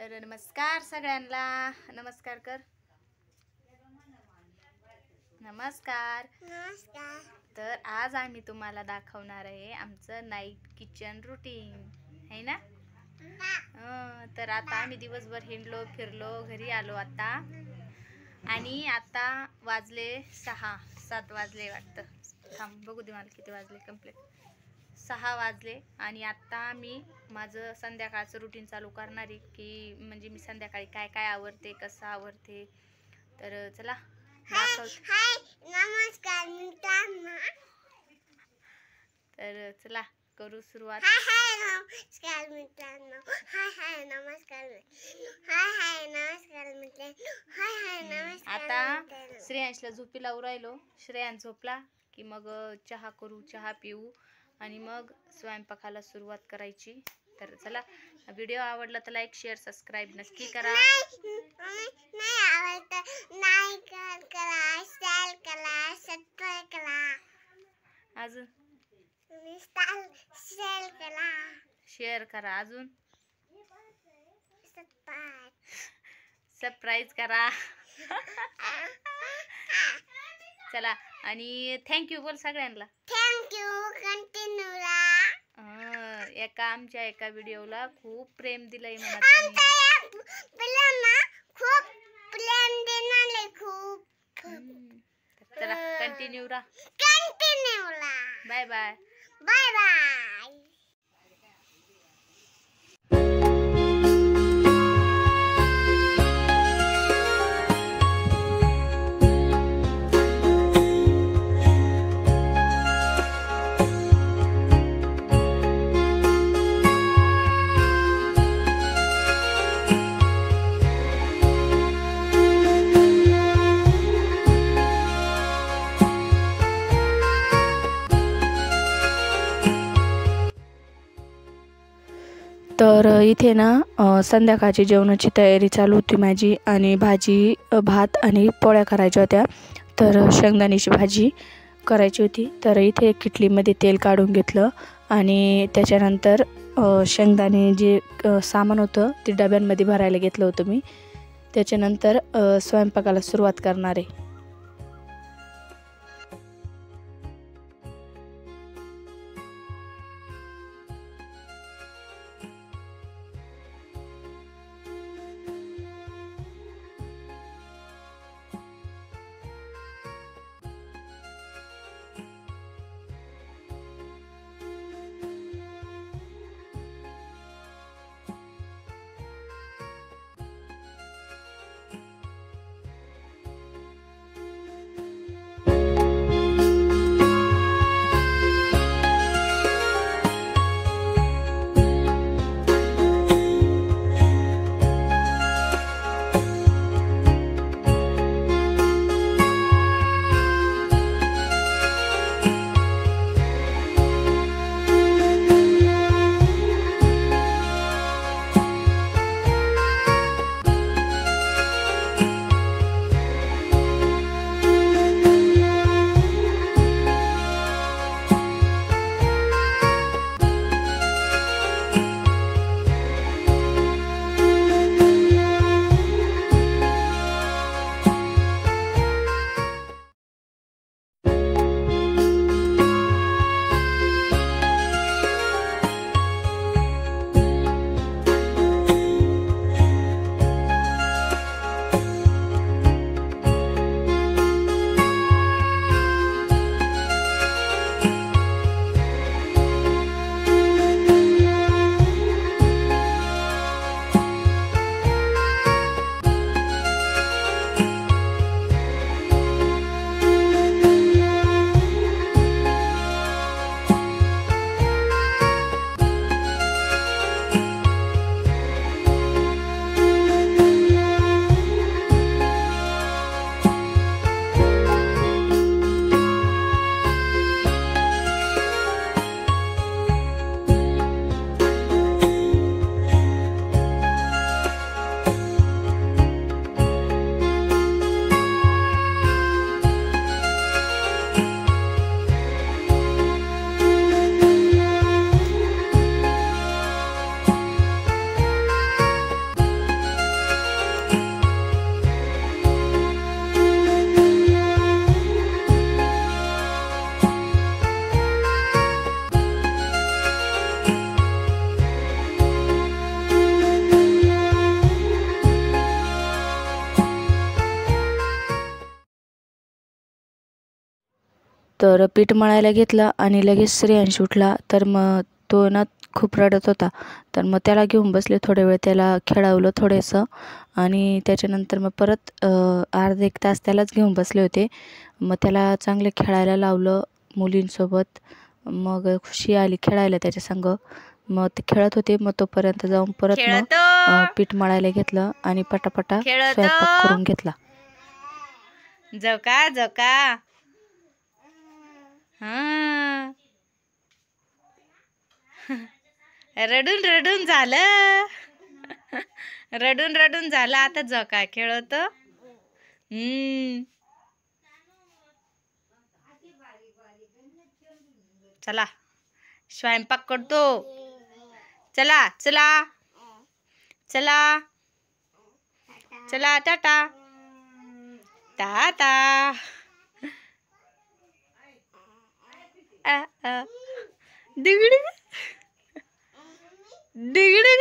तर नमस्कार सगळ्यांना, नमस्कार कर. नमस्कार. नमस्कार. तर आज आम्ही तुम्हाला दाखवणार आहे आमचं नाईट किचन रुटीन है ना. तर आता आम्ही दिवसभर हिंडलो फिरलो, घरी आलो आता. आणि आता वाजले 6-7 वाजले वाटतं. थांब बघू दे मला किती वाजले. कंप्लीट 6 वाजले. आणि आता मी माझं संध्याकाळचं रुटीन चालू करणार आहे की म्हणजे मी संध्याकाळी काय काय आवडते, कसं आवडते. तर चला दाखवते. हाय नमस्कार मित्रांनो. तर चला करू सुरुवात. हाय नमस्कार मित्रांनो. हाय नमस्कार. हाय नमस्कार मित्रांनो. हाय नमस्कार. आता श्रेयांशला झोपी लावू राहिलो. श्रेयांश झोपला की मग चहा करू, चहा पिऊ आणि मग स्वयंपाकाला सुरुवात करायची. तर चला, व्हिडिओ आवडला तर लाईक शेअर सबस्क्राईब नक्की करा. नाही आवडतं लाईक करा, शेअर करा, सबस्क्राइब करा. अजून शेअर करा, शेअर करा. अजून सरप्राईज करा. चला आणि थँक्यू बोल सगळ्यांना. थँक्यू. कंटिन्यू रा. आमच्या व्हिडिओला खूप प्रेम दिलंय म्हणा खूप प्रेम देणारे खूप. चला कंटिन्यू रा. कंटिन्यू रा. Bye bye. Bye bye. तर इथे ना संध्याकाळची जेवणाची तयारी चालू होती माझी. आणि भाजी, भात आणि पोळ्या करायच्या होत्या. तर शेंगदाण्याची भाजी करायची होती. तर इथे किटलीमध्ये तेल काढून घेतलं आणि त्याच्यानंतर शेंगदाणे जे सामान होतं ते डब्यांमध्ये भरायला घेतलं होतं मी. त्याच्यानंतर स्वयंपाकाला सुरुवात करणार आहे. तर पीठ मळायला घेतलं आणि लगेच श्रेयांश उठला. तर मग तो ना खूप रडत होता. तर मग त्याला घेऊन बसले, थोड्या वेळ त्याला खेळवलं थोडंसं आणि त्याच्यानंतर मग परत अर्धा एक तास त्यालाच घेऊन बसले होते. मग त्याला चांगले खेळायला लावलं मुलींसोबत. मग खुशी आली खेळायला त्याच्या संग. मग ते खेळत होते. मग तोपर्यंत जाऊन परत मग पीठ मळायला घेतलं आणि पटापटा स्वयंपाक करून घेतला. जका जका हा रडून रडून झालं. रडून रडून झालं. आता जका खेळत. चला स्वयंपाक करतो. चला चला चला चला टाटा टाटा. डिगडी डिगडी.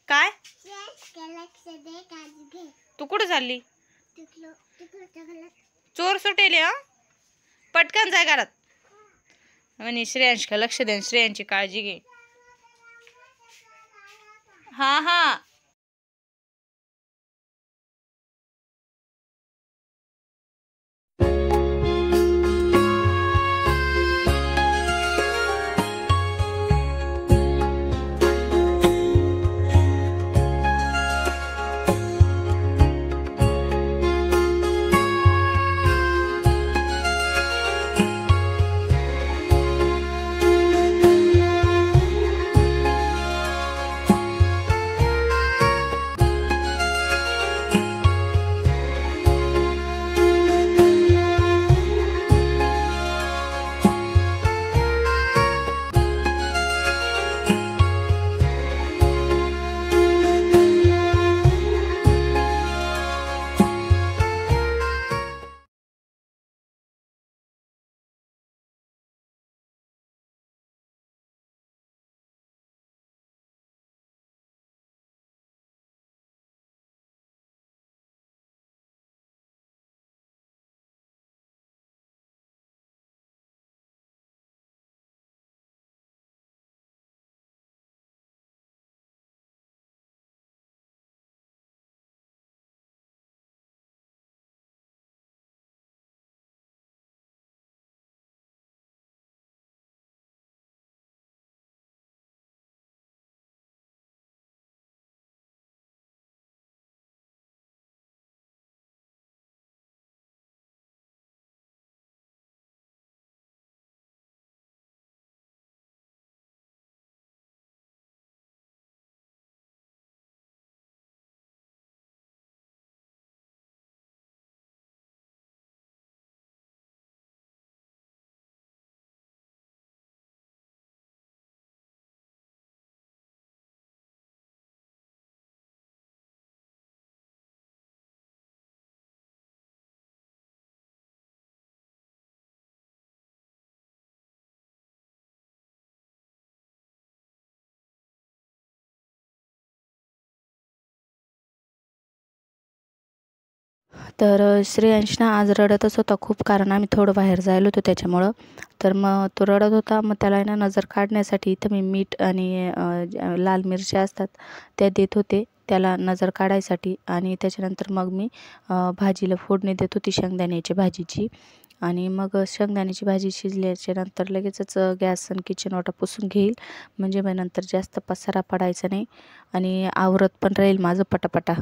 काय तू कुठं चालली? चोर सुटेले. पटकन जाय घरात. म्हणे श्रेयांश का लक्ष दे, श्रेयांची काळजी घे. हा हा. तर श्रेयांश ना आज रडतच होता खूप, कारण आम्ही थोडं बाहेर जायला होतो त्याच्यामुळं. तर मग तो रडत होता. मग त्याला ना नजर काढण्यासाठी इथं मी मीठ आणि लाल मिरच्या असतात त्या देत होते त्याला नजर काढायसाठी. आणि त्याच्यानंतर मग मी भाजीला फोडणी देत होती शेंगदाण्याची भाजीची. आणि मग शेंगदाण्याची भाजी शिजल्याच्या नंतर लगेचच गॅस आणि किचन ओटा पुसून घेईल, म्हणजे मग नंतर जास्त पसारा पडायचा नाही आणि आवरत पण राहील माझं पटापटा.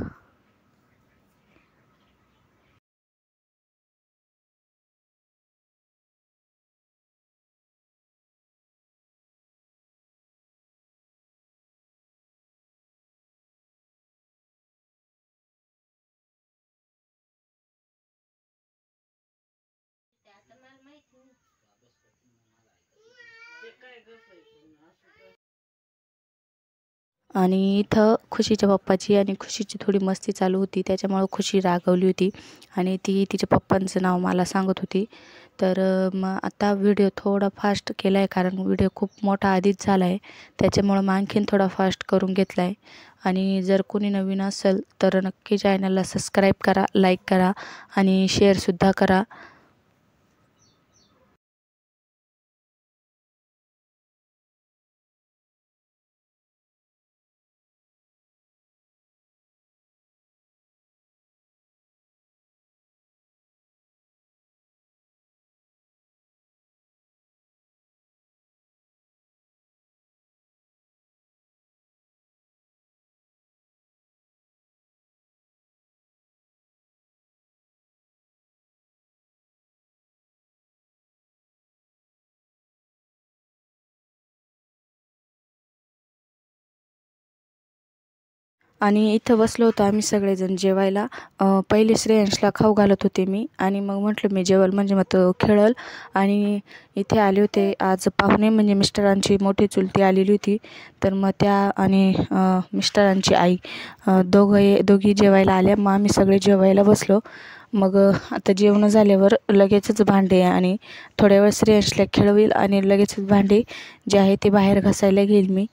आणि इथं खुशीच्या पप्पाची आणि खुशीची थोडी मस्ती चालू होती, त्याच्यामुळं खुशी रागवली होती आणि ती तिच्या पप्पांचं नाव मला सांगत होती. तर मग आता व्हिडिओ थोडा फास्ट केला आहे, कारण व्हिडिओ खूप मोठा आधीच झाला आहे, त्याच्यामुळं मग आणखीन थोडा फास्ट करून घेतला आहे. आणि जर कोणी नवीन असेल तर नक्की चॅनलला सबस्क्राईब करा, लाईक करा आणि शेअरसुद्धा करा. आणि इथं बसलो होतो आम्ही सगळेजण जेवायला. पहिले श्रेयांशला खाऊ घालत होते मी आणि मग म्हटलं मी जेवल म्हणजे मग तो खेळल. आणि इथे आले होते आज पाहुणे, म्हणजे मिस्टरांची मोठी चुलती आलेली होती. तर मग त्या आणि मिस्टरांची आई दोघी जेवायला आल्या. मग आम्ही सगळे जेवायला बसलो. मग आता जेवण झाल्यावर लगेचच भांडे आणि थोड्या वेळ श्रेयांशला खेळवील आणि लगेचच भांडे जे आहे ते बाहेर घासायला घेईल मी.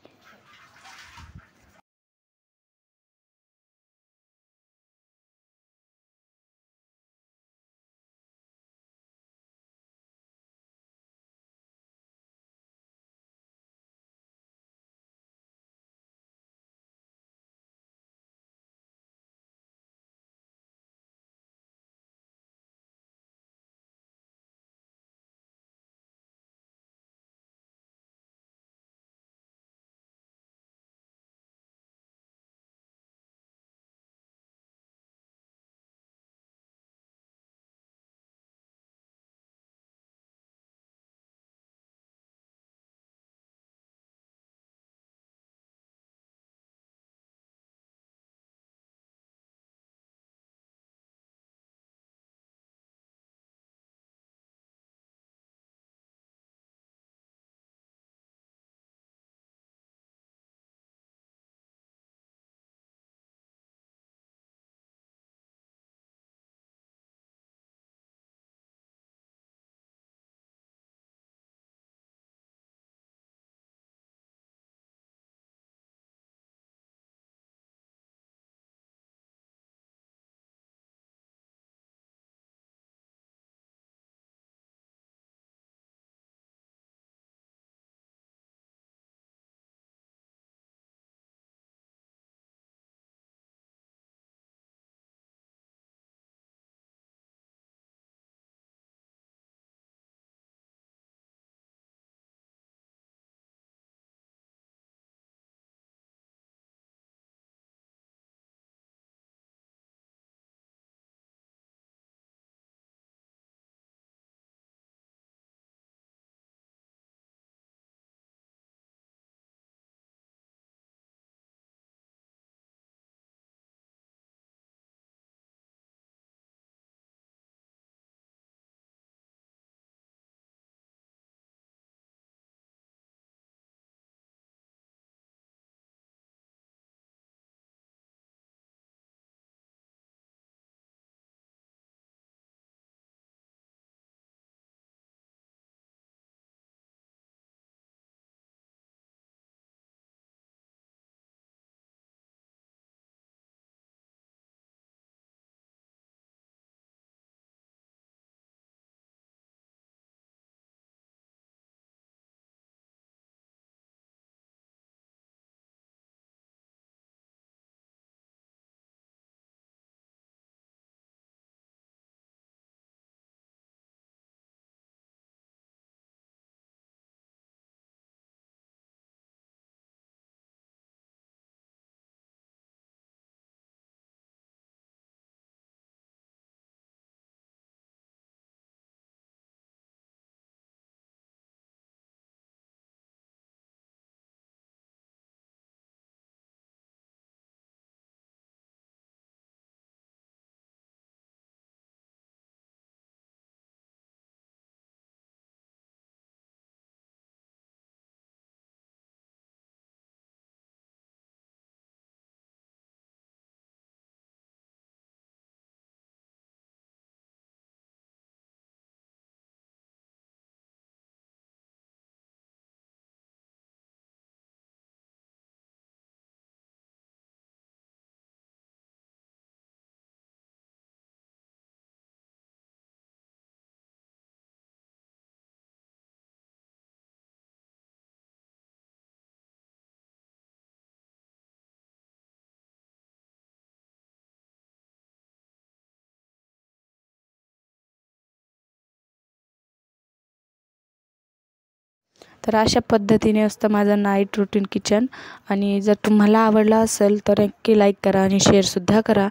तर अशा पद्धतीने असतं माझं नाईट रुटीन किचन. आणि जर तुम्हाला आवडलं असेल तर नक्की लाईक करा आणि शेअरसुद्धा करा.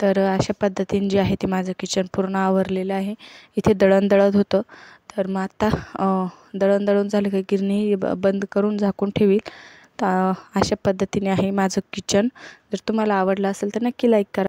तर अशा पद्धतीने जे आहे ते माझं किचन पूर्ण आवरलेलं आहे. इथे दळण दळत होतं, तर मग आता दळण दळून झालं की गिरणी बंद करून झाकून ठेवील. तर अशा पद्धतीने आहे माझं किचन. जर तुम्हाला आवडलं असेल तर नक्की लाईक करा.